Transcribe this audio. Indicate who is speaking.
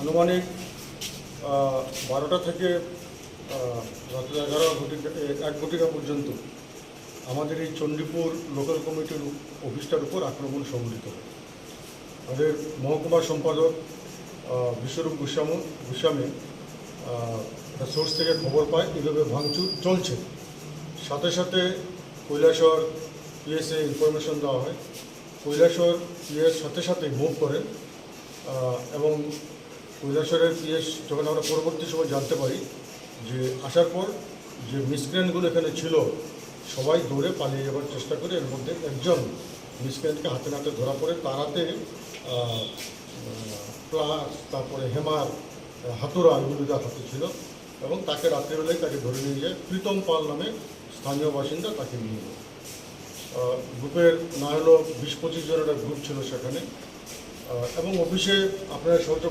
Speaker 1: আনুমানিক 12টা থেকে রাত্র 1 পর্যন্ত আমাদের এই চণ্ডীপুর লোকাল কমিটির অফিসটার উপর আক্রমণ সংঘটিত হয়। আমাদের মহকুমা সম্পাদক বিশ্বরূপ গোস্বামী সোর্স থেকে খবর পায় এভাবে ভাঙচুর চলছে। সাথে সাথে কৈলাসহর পিএসে ইনফরমেশন দেওয়া হয়। কৈলাসহর পিএস সাথে সাথে মুভ করেন এবং কৈলাসহরের পিএস যখন আমরা পরবর্তী সময় জানতে পারি যে আসার পর যে মিসক্রিয়েন্টগুলো এখানে ছিল সবাই দৌড়ে পালিয়ে যাওয়ার চেষ্টা করে। এর মধ্যে একজন মিসক্রিয়েন্টকে হাতে নাতে ধরা পড়ে। তার হাতে প্লাস তারপরে হেমার হাতুড়া এগুলো হাতে ছিল এবং তাকে রাত্রিবেলায় তাকে ধরে নিয়ে যায়। প্রীতম পাল নামে স্থানীয় বাসিন্দা তাকে নিয়ে যায়। গ্রুপের না হলো 20-25 জনের একটা গ্রুপ ছিল সেখানে এবং অফিসে আপনারা সহযোগ